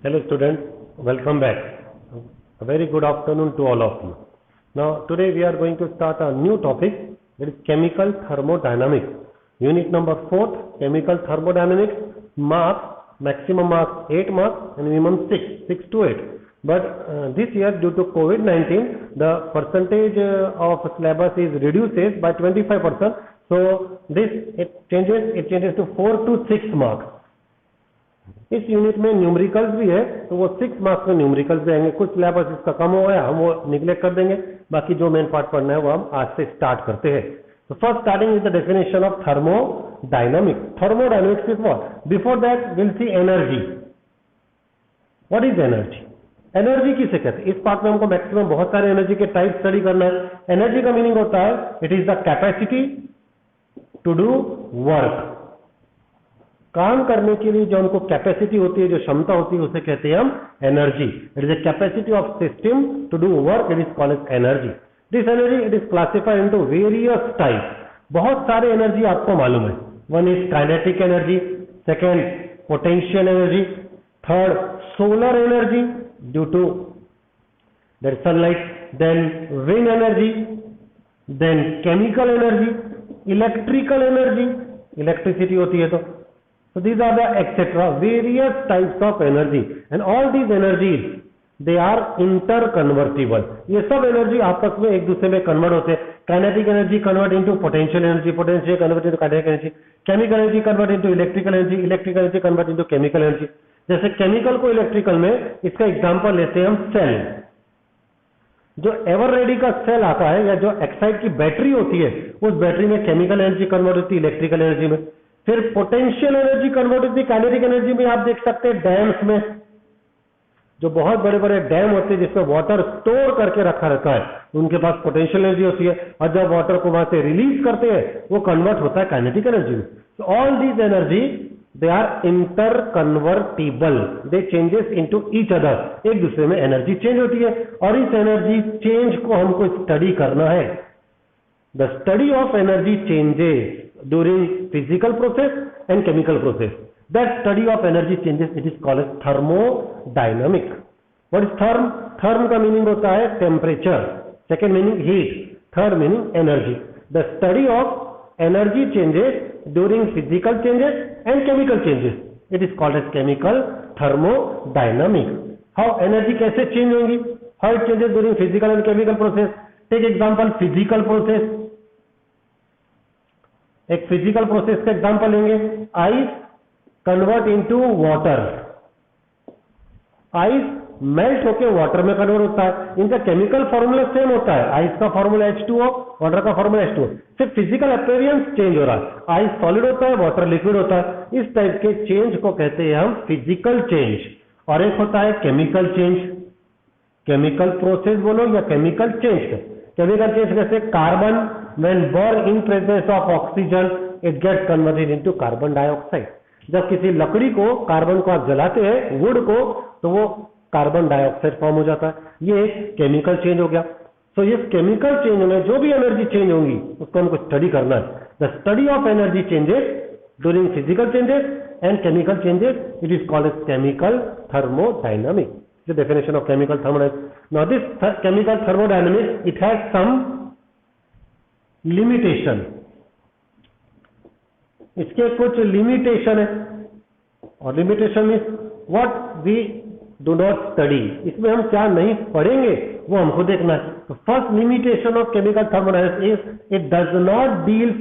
Hello students, welcome back. A very good afternoon to all of you. Now today we are going to start a new topic, that is chemical thermodynamics. Unit number 4, chemical thermodynamics. Marks, maximum marks 8 marks and minimum 6 to 8. But this year due to COVID-19 the percentage of syllabus is reduced by 25%. So it changes to 4 to 6 marks. इस unit में numericals भी है तो वो 6 marks में numericals भी आएंगे। कुछ सिलेबस इसका कम हो गया, हम वो निगलेक्ट कर देंगे, बाकी जो मेन पार्ट पढ़ना है वो हम आज से स्टार्ट करते हैं। तो first starting with the definition of thermodynamics. Thermodynamics is what? Before that will see energy. What is energy? Energy किसे कहते हैं? इस पार्ट में हमको मैक्सिमम बहुत सारे एनर्जी के टाइप स्टडी करना है। एनर्जी का मीनिंग होता है it is the capacity to do work. काम करने के लिए जो हमको कैपेसिटी होती है, जो क्षमता होती है, उसे कहते हैं हम energy. It is a capacity of system to do work, it is called as energy. This energy it is classified into various type. बहुत सारे एनर्जी आपको मालूम है। One is kinetic energy, second potential energy, third solar energy due to that sunlight, then wind energy, then chemical energy, electrical energy, electricity होती है तो So these are the etc. various types of energy and all these energies they are interconvertible. ये सब energy आपस में एक दूसरे में कन्वर्ट होते हैं। Kinetic energy convert into potential energy, potential convert into kinetic energy, chemical energy convert into electrical energy, electrical energy convert into chemical energy. जैसे केमिकल को इलेक्ट्रिकल में, इसका एग्जांपल लेते हैं हम सेल। जो एवर रेडी का सेल आता है या जो एक्साइड की बैटरी होती है, उस बैटरी में केमिकल एनर्जी कन्वर्ट होती है इलेक्ट्रिकल एनर्जी में। फिर पोटेंशियल एनर्जी कन्वर्ट होती है काइनेटिक एनर्जी में। आप देख सकते हैं डैम्स में, जो बहुत बड़े बड़े डैम होते हैं जिसमें वाटर स्टोर करके रखा रहता है, उनके पास पोटेंशियल एनर्जी होती है, और जब वाटर को वहां से रिलीज करते हैं वो कन्वर्ट होता है काइनेटिक एनर्जी में। So all these energy they are interconvertible, they changes into each other. एक दूसरे में एनर्जी चेंज होती है और इस एनर्जी चेंज को हमको स्टडी करना है। The study of energy changes during physical process and chemical process. That study of energy changes, it is called as thermodynamic. What is therm? Therm का meaning होता है temperature, second meaning heat, third meaning energy. The study of energy changes during physical changes and chemical changes. It is called as chemical thermodynamics. How energy कैसे change होंगी? How it changes during physical and chemical process? Take example physical process. एक physical process का example लेंगे। Ice convert into water. Ice melt होकर water में convert होता है। इनका केमिकल फॉर्मूला सेम होता है। आइस का फॉर्मूला H2O, वाटर का फॉर्मूला H2O, सिर्फ फिजिकल अपीयरेंस चेंज हो रहा है। आइस सॉलिड होता है, वाटर लिक्विड होता है। इस टाइप के चेंज को कहते हैं हम फिजिकल चेंज। और एक होता है केमिकल चेंज। केमिकल प्रोसेस बोलो या केमिकल चेंज। केमिकल चेंज कैसे? Carbon when burned in presence of oxygen it gets converted into carbon dioxide. जब किसी लकड़ी को, कार्बन को आप जलाते हैं, वुड को, तो वो कार्बन डाइऑक्साइड फॉर्म हो जाता है। ये एक केमिकल चेंज हो गया। सो इस केमिकल चेंज में जो भी एनर्जी चेंज होंगी उसको हमको स्टडी करना है। The study of energy changes during physical changes and chemical changes, it is called as chemical thermodynamics. The definition of chemical thermodynamics. Now this chemical thermodynamics, it has some limitation. इसके कुछ limitation है, और limitation means what we do not study. इसमें हम क्या नहीं पढ़ेंगे वो हमको देखना है। तो first limitation of chemical thermodynamics is it does not deals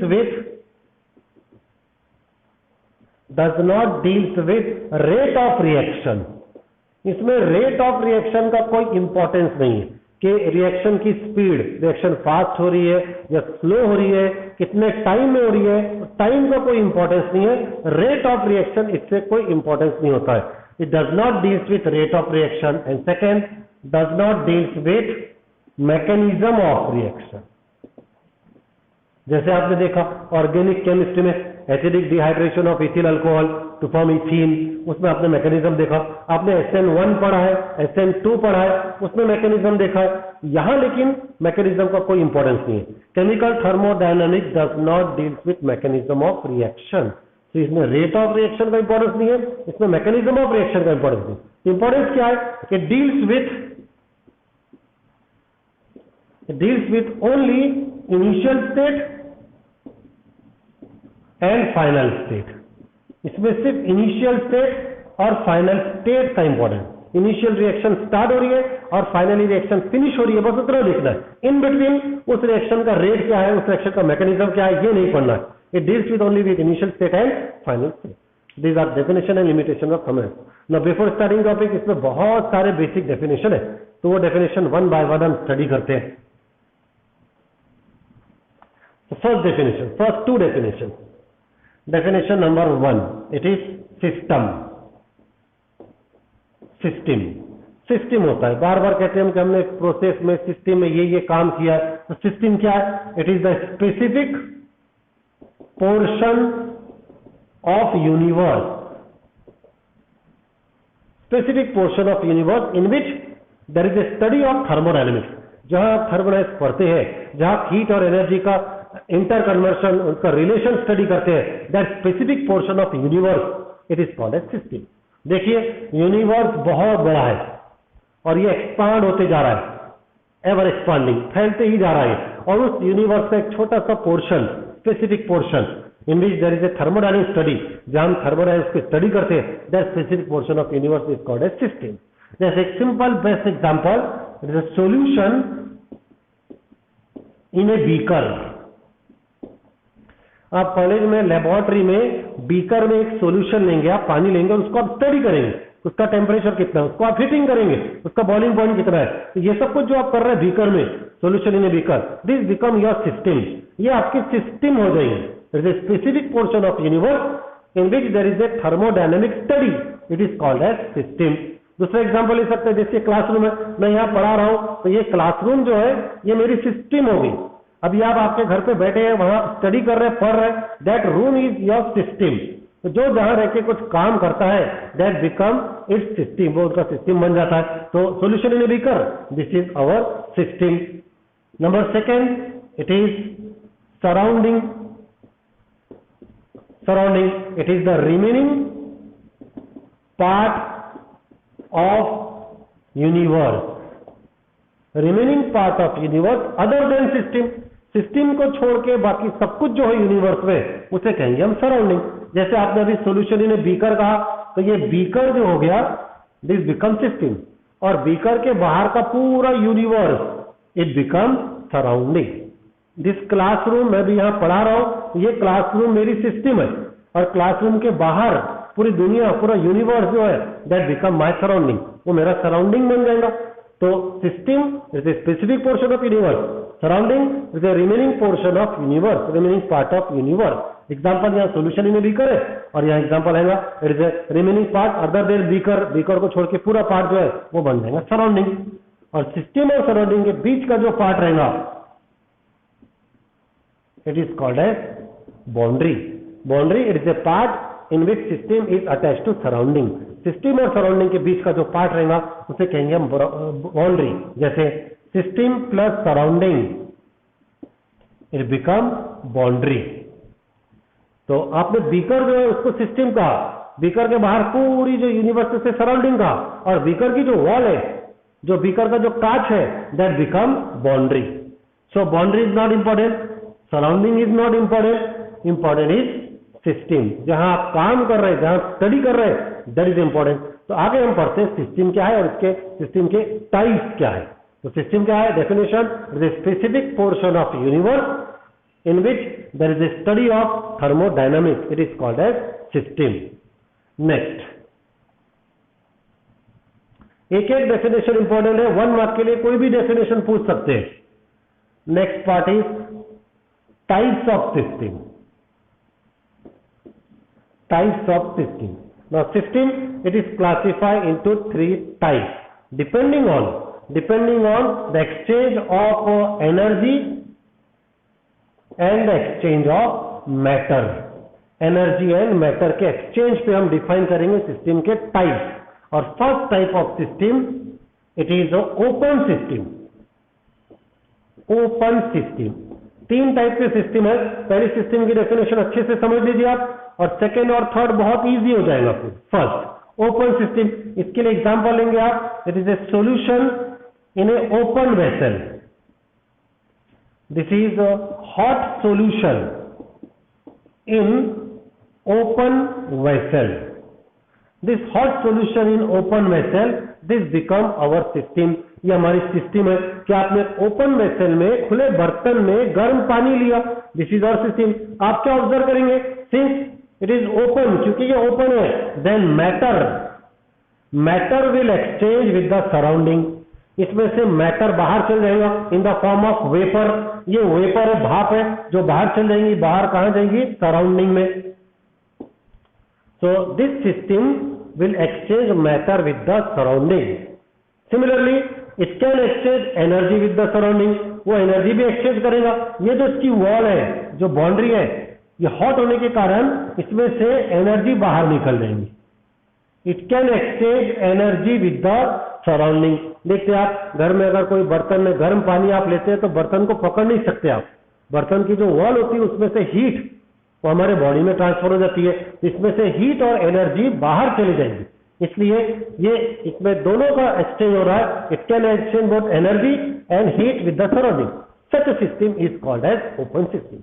with rate of reaction. इसमें रेट ऑफ रिएक्शन का कोई इंपॉर्टेंस नहीं है कि रिएक्शन की स्पीड, रिएक्शन फास्ट हो रही है या स्लो हो रही है, कितने टाइम में हो रही है, टाइम का कोई इंपॉर्टेंस नहीं है। रेट ऑफ रिएक्शन, इससे कोई इंपॉर्टेंस नहीं होता है। It does not deals with rate of reaction and second does not deals with mechanism of reaction. जैसे आपने देखा ऑर्गेनिक केमिस्ट्री में acidic dehydration of ethyl alcohol to form ethene, उसमें आपने मैकेनिज्म देखा। आपने SN1 पढ़ा है, SN2 पढ़ा है, उसमें मैकेनिज्म देखा है। यहां लेकिन मैकेनिज्म का कोई इंपॉर्टेंस नहीं है। Chemical thermodynamics does not deals with mechanism of reaction. तो इसमें रेट ऑफ रिएक्शन का इंपॉर्टेंस नहीं है, इसमें मैकेनिज्म ऑफ रिएक्शन का इंपॉर्टेंस है। इंपॉर्टेंस क्या है कि deals with only initial state and final state. इसमें सिर्फ इनिशियल स्टेट और फाइनल स्टेट का इंपॉर्टेंस, इनिशियल रिएक्शन स्टार्ट हो रही है और फाइनली रिएक्शन फिनिश हो रही है, बस उतना देखना है। इन बिटवीन उस रिएक्शन का रेट क्या है, उस रिएक्शन का मैकेनिज्म क्या है, ये नहीं पढ़ना है। It deals with only with initial state and final state. These are definition and limitation of thermal. Now before starting topic, इसमें बहुत सारे बेसिक डेफिनेशन है, तो वो डेफिनेशन वन बाय वन हम स्टडी करते हैं। First definition, first two definition. Definition number 1, it is system. System होता है, बार बार कहते हैं हम कि हमने प्रोसेस में सिस्टम में ये काम किया है। तो सिस्टम क्या है? It is the specific portion of universe, specific portion of universe in which there is a study of thermodynamics. जहां थर्मोडायनेमिक्स पढ़ते हैं, जहां हीट और एनर्जी का इंटर कन्वर्शन, उनका रिलेशन स्टडी करते हैं, that specific portion of universe it is called as system. देखिए, यूनिवर्स बहुत बड़ा है और ये एक्सपांड होते जा रहा है, एवर एक्सपांडिंग, फैलते ही जा रहा है। और उस यूनिवर्स का एक छोटा सा portion, specific portion in which there is a thermodynamic study, जहां हम थर्मोडायनेमिक्स की स्टडी करते हैं, that specific portion of universe is called as system. जैसे एक simple best example, it is a solution in a beaker. आप college में laboratory में बीकर में एक सॉल्यूशन लेंगे, आप पानी लेंगे और उसको आप स्टडी करेंगे, उसका टेम्परेचर कितना है, उसको आप हीटिंग करेंगे, उसका बॉइलिंग पॉइंट कितना है। तो ये सब कुछ जो आप कर रहे हैं बीकर में, solution in a beaker, this become your system. ये आपकी सिस्टम हो जाएगी। It is specific portion of universe in which there is a thermodynamic study, it is called as system. दूसरा एग्जाम्पल ले सकते हैं, जैसे क्लासरूम है, मैं यहाँ पढ़ा रहा हूं, तो ये क्लासरूम जो है ये मेरी सिस्टम होगी। अभी आप आपके घर पे बैठे हैं, वहां स्टडी कर रहे हैं, पढ़ रहे हैं, that room is your system. तो जो जहां रह के कुछ काम करता है, दैट बिकम इट्स सिस्टम, वो उसका सिस्टम बन जाता है। तो solution in a beaker, this is our system. Number second, it is surrounding. It is the remaining part of universe, remaining part of universe other than system. System को छोड़ के बाकी सब कुछ जो है यूनिवर्स में, उसे कहेंगे हम सराउंडिंग। जैसे आपने अभी सॉल्यूशन इन ए बीकर कहा, तो ये बीकर जो हो गया, दिस बिकम सिस्टम। और बीकर के बाहर का पूरा universe, it become surrounding. This classroom, मैं भी यहां पढ़ा रहा हूं, ये क्लासरूम मेरी सिस्टम है, और क्लासरूम के बाहर पूरी दुनिया, पूरा यूनिवर्स जो है, दैट बिकम माय सराउंडिंग, वो मेरा सराउंडिंग बन जाएगा। तो system is a specific portion of universe, surrounding is a remaining portion of universe, remaining part of universe. Example यहाँ सॉल्यूशन इन ए बीकर है, और यहाँ एग्जांपल आएगा it is A remaining part other than beaker. Beaker को छोड़ के पूरा part जो है वो बन जाएगा सराउंडिंग। और सिस्टम और सराउंडिंग के बीच का जो पार्ट रहेगा, it is called as boundary. Boundary, it is a part in which system is attached to surrounding. System और सराउंडिंग के बीच का जो पार्ट रहेगा उसे कहेंगे हम बाउंड्री। जैसे system plus surrounding, it become boundary. तो आपने बीकर जो है उसको सिस्टम कहा, बीकर के बाहर पूरी जो यूनिवर्स से सराउंडिंग कहा, और बीकर की जो वॉल है, जो बीकर का जो कांच है, that become boundary. So boundary is not important, surrounding is not important, important is system. जहां आप काम कर रहे हैं, जहां स्टडी कर रहे हैं, दैट इज इंपॉर्टेंट। तो आगे हम पढ़ते हैं सिस्टम क्या है और इसके सिस्टम के टाइप्स क्या है। तो सिस्टम क्या है? Definition, it is specific portion of universe in which there is a study of thermodynamics, it is called as system. Next, एक एक डेफिनेशन इंपॉर्टेंट है, 1 मार्क के लिए कोई भी डेफिनेशन पूछ सकते हैं। Next part is types of system. Types of system. Now system, it is classified into 3 types depending on the exchange of energy and the exchange of matter. Energy and matter के exchange पे हम define करेंगे system के types. और first type of system, it is a open system. Open system. तीन type के system है। पहली सिस्टम की डेफिनेशन अच्छे से समझ लीजिए आप, और सेकेंड और थर्ड बहुत इजी हो जाएगा फिर। फर्स्ट ओपन सिस्टम, इसके लिए एग्जांपल लेंगे आप। It is A solution in a open vessel. This is a hot solution in open vessel. This hot solution in open vessel, this become our system। ये हमारी system है कि आपने open vessel में, खुले बर्तन में गर्म पानी लिया, दिस इज आवर सिस्टम। आप क्या ऑब्जर्व करेंगे, सिंस इट इज ओपन, क्योंकि ये ओपन है, then matter will exchange with the surrounding. इसमें से मैटर बाहर चल जाएगा in the form of vapour. ये वेपर है, भाप है, जो बाहर चल जाएंगी। बाहर कहां जाएंगी, सराउंडिंग में। So this system will exchange matter with the surrounding. Similarly, it can exchange energy with the surrounding. वो एनर्जी भी एक्सचेंज करेगा। ये जो इसकी वॉल है, जो बाउंड्री है, ये हॉट होने के कारण इसमें से एनर्जी बाहर निकल जाएंगी। It can exchange energy with the surrounding. देखते आप घर में अगर कोई बर्तन में गर्म पानी आप लेते हैं तो बर्तन को पकड़ नहीं सकते आप। बर्तन की जो वॉल होती है उसमें से हीट वो हमारे बॉडी में ट्रांसफर हो जाती है, इसमें से हीट और एनर्जी बाहर चली जाएगी। इसलिए ये इसमें दोनों का एक्सचेंज हो रहा है। It can exchange both energy and heat with the surrounding. Such a system is called as open system.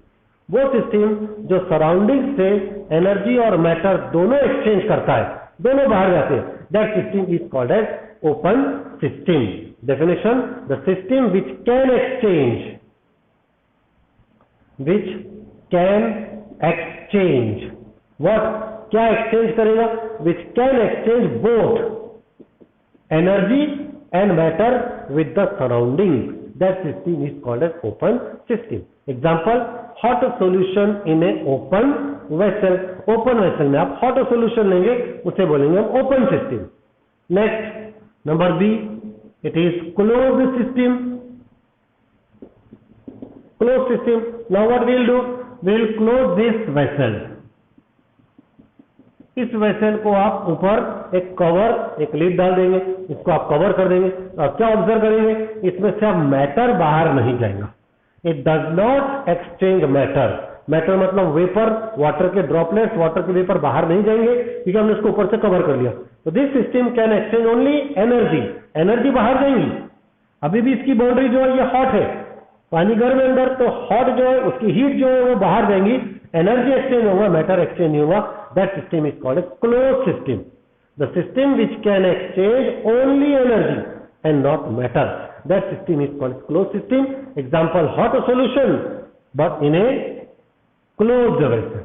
वो सिस्टम जो सराउंडिंग से एनर्जी और मैटर दोनों एक्सचेंज करता है, दोनों बाहर जाते हैं, that system is called as open system. Definition, the system which can exchange, which can exchange what, क्या एक्सचेंज करेगा, which can exchange both energy and matter with the surrounding, that system is called as open system. Example, hot solution in a open vessel. Open vessel में आप hot solution लेंगे, उसे बोलेंगे हम open system. Next number B, it is closed system. Closed system, now what we will do, will close this vessel. इस vessel को आप ऊपर एक कवर, एक लिड डाल देंगे, इसको आप कवर कर देंगे। और क्या ऑब्जर्व करेंगे, इसमें से अब मैटर बाहर नहीं जाएगा। It does not exchange matter. Matter मतलब वेपर, वाटर के ड्रॉपलेट्स, वाटर के वेपर बाहर नहीं जाएंगे क्योंकि हमने इसको ऊपर से कवर कर लिया। तो this system can exchange only energy. Energy बाहर जाएंगी। अभी भी इसकी बाउंड्री जो है ये हॉट है, पानी गर्म है अंदर, तो हॉट जो है उसकी हीट जो है वो बाहर जाएंगी, एनर्जी एक्सचेंज होगा, मैटर एक्सचेंज नहीं होगा। That system is called as closed system. The system which can exchange only energy and not matter, that system is called closed system. Example, hot solution but in a closed vessel.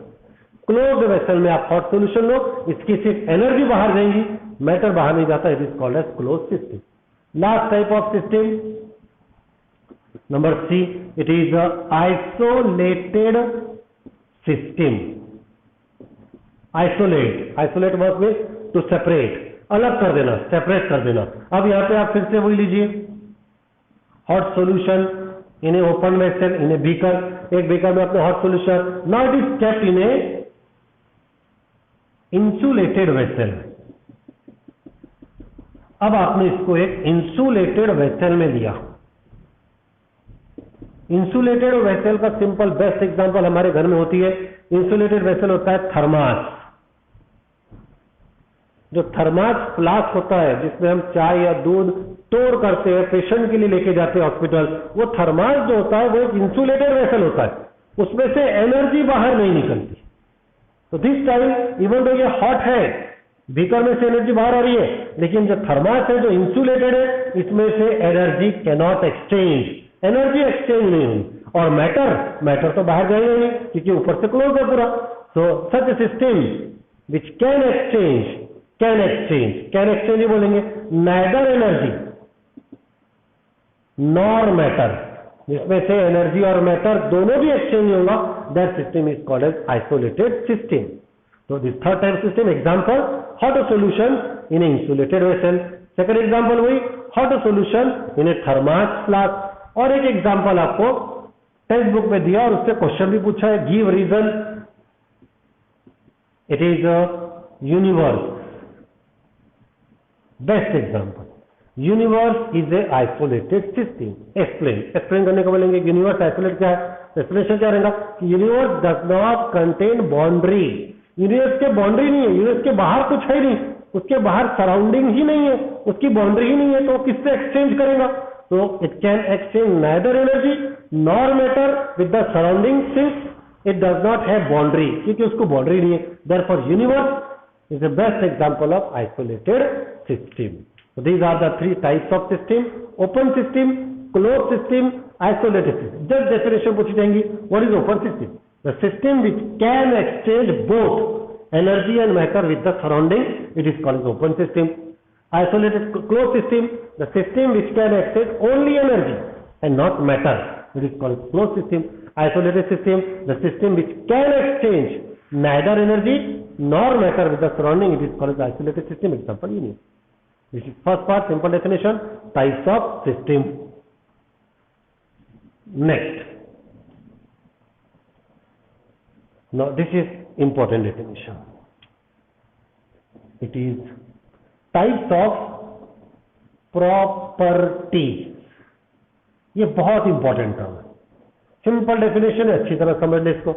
Closed vessel में आप hot solution लो, इसकी सिर्फ energy बाहर जाएंगी, matter बाहर नहीं जाता। It is called as closed system. Last type of system, number C, it is a isolated system. Isolate word में to separate, अलग कर देना, सेपरेट कर देना। अब यहां पे आप फिर से वही लीजिए, hot solution in a open vessel, in a beaker. एक बीकर में आपने hot solution, now it is kept in a insulated vessel. अब आपने इसको एक इंसुलेटेड वेसल में लिया। इंसुलेटेड वेसल का सिंपल बेस्ट एग्जांपल हमारे घर में होती है। इंसुलेटेड वेसल होता है थर्मास। जो थर्मास फ्लास्क होता है जिसमें हम चाय या दूध स्टोर करते हैं, पेशेंट के लिए लेके जाते हैं हॉस्पिटल, वो थर्मास जो होता है वो एक इंसुलेटेड वेसल होता है, उसमें से एनर्जी बाहर नहीं निकलती। तो दिस टाइम इवन तो ये हॉट है, बीकर में से एनर्जी बाहर आ रही है, लेकिन जो थर्मास है जो इंसुलेटेड है इसमें से energy cannot exchange, energy exchange नहीं हुई। और मैटर तो बाहर जाएगा नहीं क्योंकि ऊपर से क्लोज है पूरा। सो सच ए सिस्टम विच कैन एक्सचेंज ही बोलेंगे, नाइदर एनर्जी नॉर मैटर, जिसमें से एनर्जी और मैटर दोनों भी एक्सचेंज नहीं होगा, that system is called as isolated system. तो this third type system, example hot solution in a insulated vessel. Second example वही hot solution in a thermos flask. और एक एग्जांपल आपको टेक्स्ट बुक में दिया और उससे क्वेश्चन भी पूछा है, give reason. It is a universe, best example. Universe is a isolated system. Explain करने को बोलेंगे यूनिवर्स आइसोलेट क्या है। एक्सप्लेनेशन क्या रहेगा? Universe does not contain boundary, universe के बाउंड्री नहीं है, यूनिवर्स के बाहर कुछ है नहीं, उसके बाहर सराउंडिंग ही नहीं है, उसकी बाउंड्री ही नहीं है, तो किससे एक्सचेंज करेगा? तो it can exchange neither energy nor matter with the surrounding since it does not have boundary, क्योंकि उसको बाउंड्री नहीं है. Therefore universe is the best example of isolated system. So these are the three types of system: open system, closed system, isolated system. Just definition पूछी जाएंगी. What is open system? The system which can exchange both energy and matter with the surrounding, it is called open system. Isolated closed system, the system which can exchange only energy and not matter, it is called closed system. Isolated system, the system which can exchange neither energy nor matter with the surrounding, it is called isolated system. Example, union. This is first part, simple definition, types of system. Next. Now this is important definition. It is types of properties. ये बहुत important term है. Simple definition है, अच्छी तरह समझ लें इसको.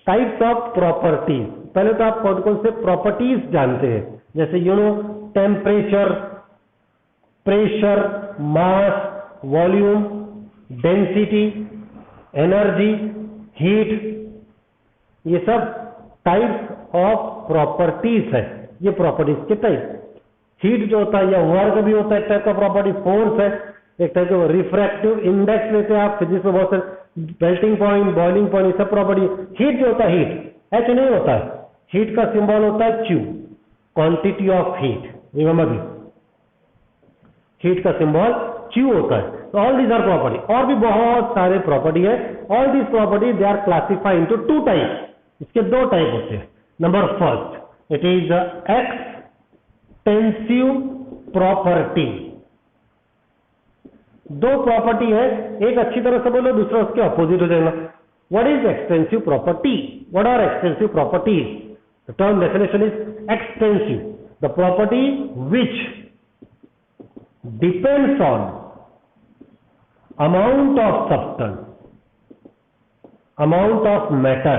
Types of properties. पहले तो आप कौन कौन से प्रॉपर्टीज जानते हैं, जैसे टेम्परेचर, प्रेशर, मास, वॉल्यूम, डेंसिटी, एनर्जी, हीट, ये सब टाइप्स ऑफ प्रॉपर्टीज है. ये प्रॉपर्टीज के टाइप. हीट जो होता है या वर्क भी होता है एक टाइप का प्रॉपर्टी. फोर्स है एक टाइप का. रिफ्रैक्टिव इंडेक्स लेते हैं आप फिजिक्स में बहुत सारे, मेल्टिंग पॉइंट, बॉइलिंग पॉइंट, ये सब प्रॉपर्टी. हीट जो होता है, हीट एच नहीं होता है, हीट का सिंबल होता है Q, quantity of heat. Remember this, heat का सिंबल क्यू होता है. तो ऑल दीज आर प्रॉपर्टी. और भी बहुत सारे प्रॉपर्टी है. All these property they are classified into two type. इसके दो टाइप होते हैं. Number first, it is extensive property. दो प्रॉपर्टी है, एक अच्छी तरह से बोलो, दूसरा उसके अपोजिट हो जाएगा. What is extensive property? What are extensive properties? The term definition is extensive, the property which depends on amount of substance, amount of matter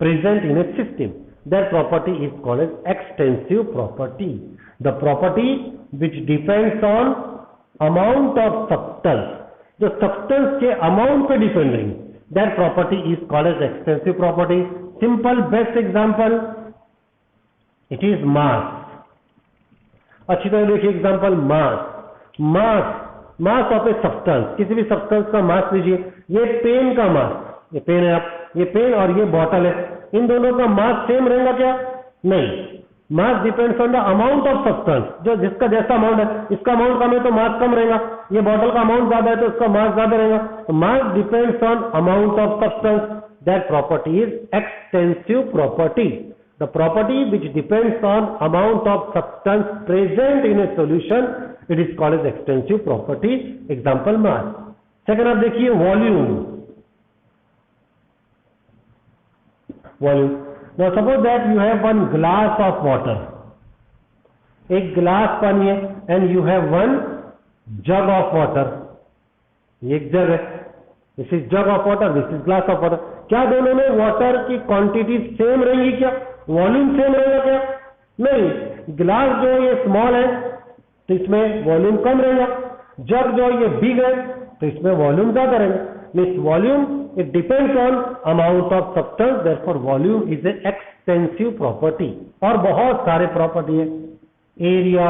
present in a system. That property is called as extensive property. The property which depends on amount of substance, जो substance के amount पे depend नहीं, that property is called as extensive property. Simple best example, it is mass. अच्छी तरह देखिए example, mass. Mass of a substance, किसी भी substance का मास लीजिए. ये पेन का मास, ये पेन है, आप ये पेन और ये बॉटल है, इन दोनों का मास सेम रहेगा क्या? नहीं. Mass depends on the amount of substance. जो जिसका जैसा अमाउंट है, इसका अमाउंट कम है तो मास कम रहेगा, ये बॉटल का अमाउंट ज्यादा है तो इसका मास ज्यादा रहेगा. तो mass depends on amount of substance. That property is extensive property. The property which depends on amount of substance present in a solution, it is called as extensive property. Example, mass. Second आप देखिए volume. Volume. Now suppose that you have one glass of water. एक गिलास पानी है and you have one jug of water. ये एक जग है. This is jug of water, this is glass of water. क्या दोनों में वाटर की क्वांटिटी सेम रहेगी क्या? वॉल्यूम सेम रहेगा क्या? नहीं. ग्लास जो ये स्मॉल है तो इसमें वॉल्यूम कम रहेगा. जग जो ये बिग है तो इसमें वॉल्यूम ज्यादा रहेगा. Means volume it depends on amount of substance, therefore volume is a extensive property. और बहुत सारे प्रॉपर्टी है. एरिया,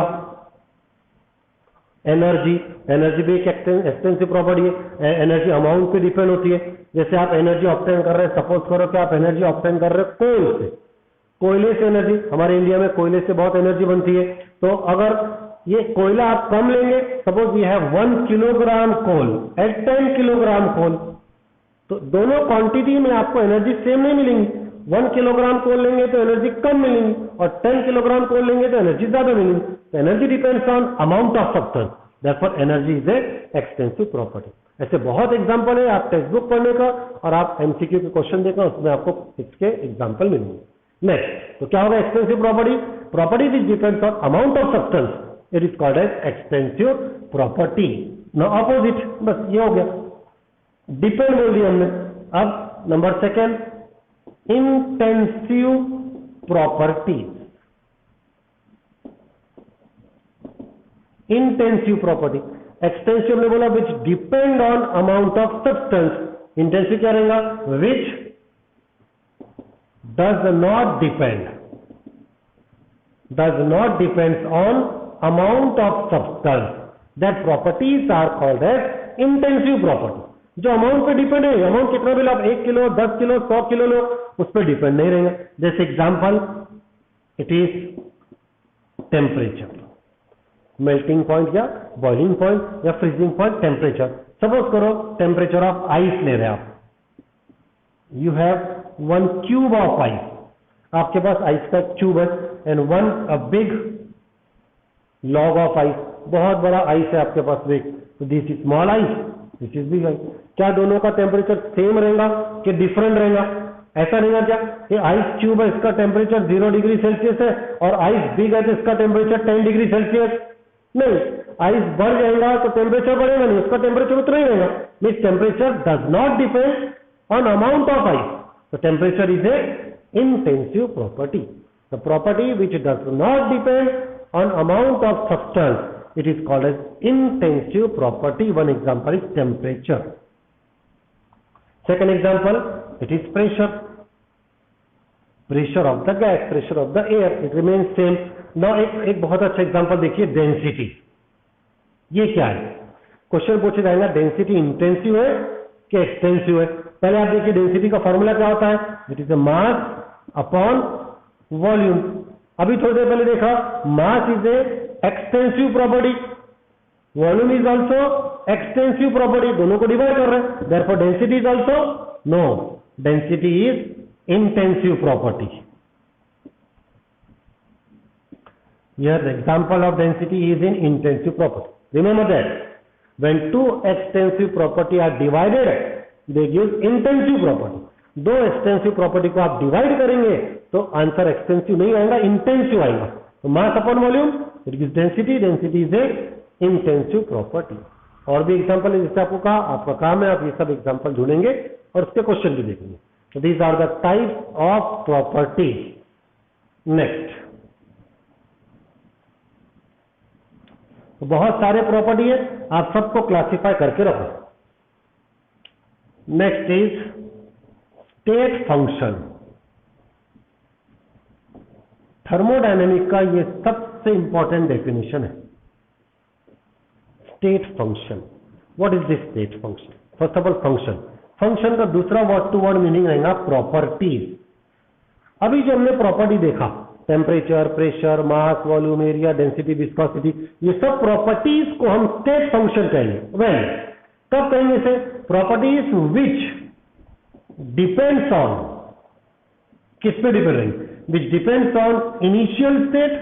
एनर्जी, एनर्जी भी एक एक्सटेंसिव प्रॉपर्टी है. एनर्जी अमाउंट पे डिपेंड होती है. जैसे आप एनर्जी ऑब्टेन कर रहे हैं, सपोज करो कि आप एनर्जी ऑब्टेन कर रहे हो कोल से, कोयले से एनर्जी. हमारे इंडिया में कोयले से बहुत एनर्जी बनती है. तो अगर ये कोयला आप कम लेंगे, सपोज ये है 1 किलोग्राम कोल एट 10 किलोग्राम कोल, तो दोनों क्वांटिटी में आपको एनर्जी सेम नहीं मिलेंगी. 1 किलोग्राम कोल लेंगे तो एनर्जी कम मिलेंगी और 10 किलोग्राम कोल लेंगे तो एनर्जी ज्यादा मिलेंगी. तो energy depends on amount of substance, therefore energy is a extensive property. ऐसे बहुत एग्जांपल है. आप टेक्स्ट बुक पढ़ने का और आप एमसीक्यू के क्वेश्चन देखा, उसमें आपको इसके एग्जांपल मिलेंगे. नेक्स्ट, तो क्या होगा extensive property? Property which depends on amount of substance, it is called as extensive property. Now opposite, बस ये हो गया. डिपेंड बोल दिया हमने. अब number second, intensive properties. Intensive property, extensive ने बोला which depend on amount of substance, intensive क्या रहेगा, which does not depend on amount of substance, that properties are called as intensive property. जो अमाउंट पे डिपेंड है, amount कितना भी लो, 1 kilo 10 kilo 100 kilo लो, उस पर डिपेंड नहीं रहेगा। जैसे example, it is temperature, melting point या बॉइलिंग पॉइंट या फ्रीजिंग पॉइंट टेम्परेचर। सपोज करो टेम्परेचर ऑफ आइस ले रहे हैं आप, you have 1 cube of ice, आपके पास आइस का क्यूब है, and 1 big log of ice, बहुत बड़ा आइस है आपके पास बिग, तो this is small ice, this is big ice. क्या दोनों का टेम्परेचर सेम रहेगा कि डिफरेंट रहेगा? ऐसा नहीं है क्या, ये आइस क्यूब है, इसका टेम्परेचर 0 डिग्री सेल्सियस है, और आइस बिग है तो इसका टेम्परेचर 10 डिग्री सेल्सियस। नहीं, आइस बढ़ जाएगा तो टेम्परेचर बढ़ेगा नहीं, उसका टेम्परेचर उतना ही रहेगा। Means temperature does not depend on amount of ice, तो temperature is a intensive property. The property which does not depend on amount of substance, it is called as intensive property. One example is temperature. Second example, it is pressure. Pressure of the gas, pressure of the air, it remains same. Now एक बहुत अच्छा example देखिए, density. ये क्या है? Question पूछे जाएगा density intensive है कि एक्सटेंसिव है। पहले आप देखिए डेंसिटी का फॉर्मूला क्या होता है, it is a mass upon volume. अभी थोड़ी देर पहले देखा, mass is a extensive property, volume is also extensive property, दोनों को डिवाइड कर रहे हैं, therefore density is also, no, density is intensive property. Here the example of density is in intensive property. Remember that when two extensive property are divided, they give intensive property. दो extensive property को आप divide करेंगे तो answer extensive नहीं आएगा, intensive आएगा। तो मास upon volume, it gives density, density is a intensive property. और भी एग्जांपल है, जैसे आपको कहा, आपका काम है आप ये सब एग्जांपल ढूंढेंगे और उसके क्वेश्चन भी देखेंगे। तो these are the types of property. Next, तो बहुत सारे प्रॉपर्टी है, आप सबको क्लासिफाई करके रखो। Next is state function. Thermodynamic का ये सबसे इंपॉर्टेंट डेफिनेशन है, state function. What is this state function? First of all function, function का दूसरा वर्ड टू वर्ड मीनिंग रहेगा प्रॉपर्टीज। अभी जो हमने प्रॉपर्टी देखा, टेम्परेचर, प्रेशर, मास, वॉल्यूम, एरिया, डेंसिटी, विस्कोसिटी, ये सब प्रॉपर्टीज को हम स्टेट फंक्शन कहेंगे। वेल, कब कहेंगे इसे? प्रॉपर्टीज विच डिपेंड्स ऑन, किस पे डिपेंड रहेंगे? विच depends on initial state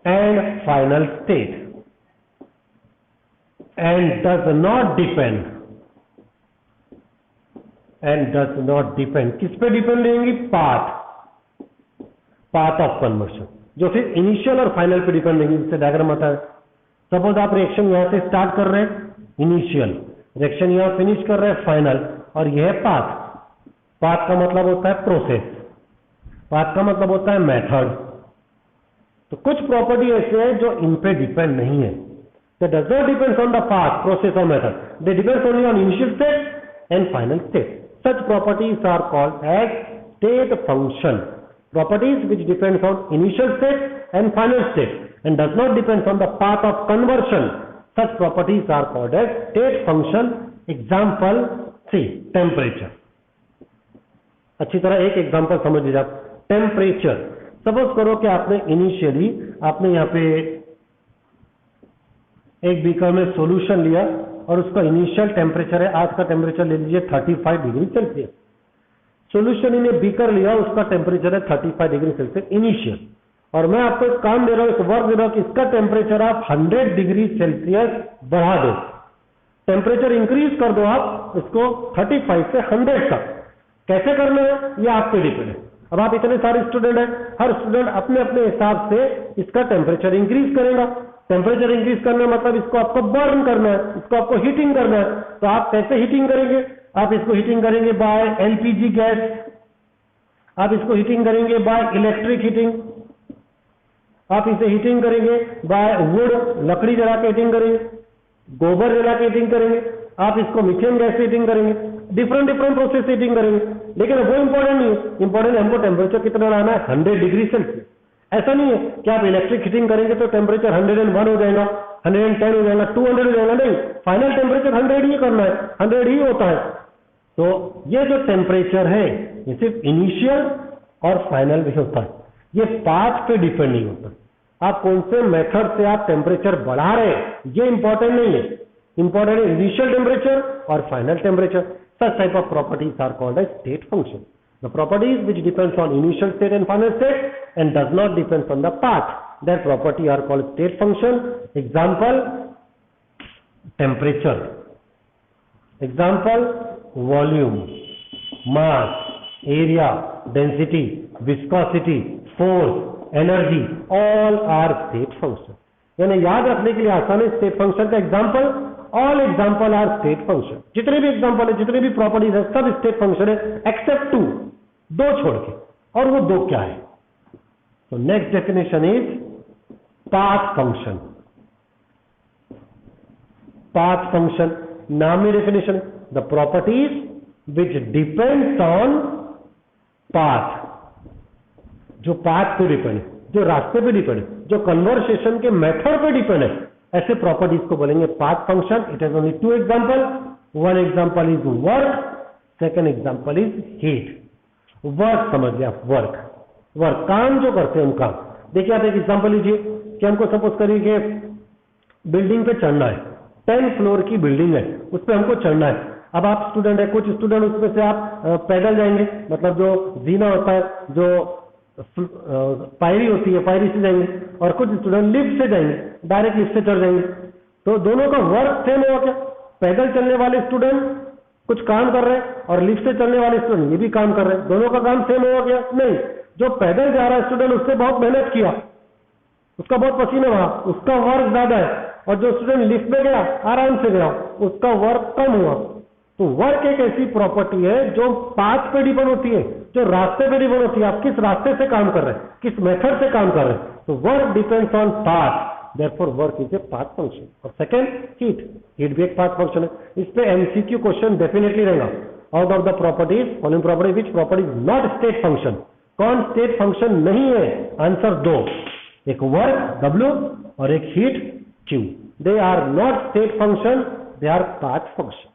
and final state, and does not depend, किस पे डिपेंड रहेंगी? पाथ ऑफ कन्वर्शन, जो फिर इनिशियल और फाइनल पे डिपेंड रहेंगी। जिससे डायग्राम आता है, सपोज आप रिएक्शन यहां से स्टार्ट कर रहे हैं इनिशियल, रिएक्शन यहां फिनिश कर रहे हैं फाइनल, और यह है पाथ। पाथ का मतलब होता है प्रोसेस, पाथ का मतलब होता है मेथड। तो कुछ प्रॉपर्टी ऐसे है जो इन पे डिपेंड नहीं है, that does not depend on the path, process or method. They depend only on initial state and final state. Such properties are called as state function. Properties which depends on initial state and final state and does not depend on the path of conversion. Such properties are called as state function. Example 3, temperature. अच्छी तरह एक example समझ लीजिए आप। Temperature, suppose करो कि आपने initially यहाँ पे एक बीकर में सॉल्यूशन लिया और उसका इनिशियल टेम्परेचर है, आज का टेम्परेचर ले लीजिए 35 डिग्री सेल्सियस। सॉल्यूशन इन्हें बीकर लिया, उसका टेम्परेचर है 35 डिग्री सेल्सियस इनिशियल, और मैं आपको एक काम दे रहा हूं, एक वर्क दे रहा हूं कि इसका टेम्परेचर आप 100 डिग्री सेल्सियस बढ़ा दो, टेम्परेचर इंक्रीज कर दो आप इसको 35 से 100 तक। कैसे करना है ये आप पे डिपेंड है। अब आप इतने सारे स्टूडेंट हैं, हर स्टूडेंट अपने अपने हिसाब से इसका टेम्परेचर इंक्रीज करेगा। टेम्परेचर इंक्रीज करना मतलब इसको आपको बर्न करना है, इसको आपको हीटिंग करना है। तो आप कैसे हीटिंग करेंगे? आप इसको हीटिंग करेंगे बाय एलपीजी गैस, आप इसको हीटिंग करेंगे बाय इलेक्ट्रिक हीटिंग, आप इसे हीटिंग करेंगे बाय वुड, लकड़ी जला के हीटिंग करेंगे, गोबर जला के हीटिंग करेंगे, आप इसको मीथेन गैस से हीटिंग करेंगे, डिफरेंट डिफरेंट प्रोसेस से हीटिंग करेंगे। लेकिन वो इंपॉर्टेंट नहीं है, इंपॉर्टेंट हमको टेम्परेचर कितना लाना है, 100 डिग्री सेल्सियस। ऐसा नहीं है कि आप इलेक्ट्रिक हीटिंग करेंगे तो टेम्परेचर 101 हो जाएगा, 110 हो जाएगा, 200 हो जाएगा, नहीं, फाइनल टेम्परेचर 100 ही करना है, 100 ही होता है। तो ये जो टेम्परेचर है ये सिर्फ इनिशियल और फाइनल भी होता है, ये पाथ पे डिपेंड नहीं होता। आप कौन से मेथड से आप टेम्परेचर बढ़ा रहे हैं ये इंपॉर्टेंट नहीं है, इंपॉर्टेंट है इनिशियल टेम्परेचर और final temperature. Such type of properties are called as state function. The properties which depends on initial state and final state and does not depend on the path, that property are called state function. Example, temperature. Example, volume, mass, area, density, viscosity, force, energy, all are state function. यानी याद रखने के लिए आसान है state function का example, all example are state function. जितने भी एग्जाम्पल है, जितने भी प्रॉपर्टीज है, सब स्टेट फंक्शन है एक्सेप्ट 2, 2 छोड़ के। और वो 2 क्या है? तो next definition is path function. Path function नाम में डेफिनेशन है, the properties which depends on path, जो पाथ पे डिपेंड है, जो रास्ते पे डिपेंड है, जो कन्वर्सेशन के मेथड पे डिपेंड है, ऐसे प्रॉपर्टीज को बोलेंगे path function. It has only 2 example, one example is work, second example is heat. Work समझ लिया, वर्क, वर्क काम जो करते हैं हम काम। देखिए आप एक एग्जांपल लीजिए कि हमको सपोज करिए कि बिल्डिंग पे चढ़ना है, 10 फ्लोर की बिल्डिंग है, उस पर हमको चढ़ना है। अब आप स्टूडेंट है, कुछ स्टूडेंट उसमें से आप पैदल जाएंगे, मतलब जो जीना होता है, जो पायरी होती है, पायरी से जाएंगे, और कुछ स्टूडेंट लिफ्ट से जाएंगे, डायरेक्ट लिफ्ट से चढ़ जाएंगे। तो दोनों का वर्क सेम होगा क्या? पैदल चलने वाले स्टूडेंट कुछ काम कर रहे हैं और लिफ्ट से चलने वाले स्टूडेंट ये भी काम कर रहे हैं, दोनों का काम सेम होगा क्या? नहीं। जो पैदल जा रहा है स्टूडेंट उसने बहुत मेहनत किया, उसका बहुत पसीना रहा, उसका वर्क ज्यादा है, और जो स्टूडेंट लिफ्ट में गया आराम से गया, उसका वर्क कम हुआ। तो वर्क एक ऐसी प्रॉपर्टी है जो पाथ पे डिपेंड होती है, जो रास्ते पे डिपेंड होती है, आप किस रास्ते से काम कर रहे हैं, किस मेथड से काम कर रहे हैं। तो work depends on path, therefore work is a path function. और सेकंड, हीट, हीट भी एक पाथ फंक्शन है। इस पे एमसीक्यू क्वेश्चन डेफिनेटली रहेगा। Out of the properties following property which property is not state function, कौन स्टेट फंक्शन नहीं है? आंसर 2, एक वर्क W और एक heat Q। They are not state function, they are path function.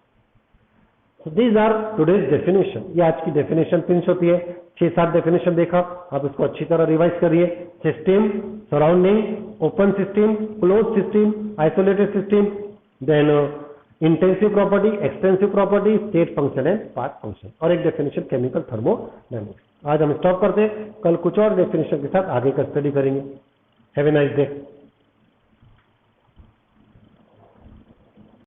So these are today's definition। ये आज की definition finish होती है। 6-7 डेफिनेशन देखा, आप इसको अच्छी तरह रिवाइज करिए। System, surrounding, open system, close system, isolated system, then intensive property, extensive property, state function and path function, और एक डेफिनेशन केमिकल थर्मोडायनेमिक्स। आज हम स्टॉप करते हैं, कल कुछ और डेफिनेशन के साथ आगे का स्टडी करेंगे। Have a nice day.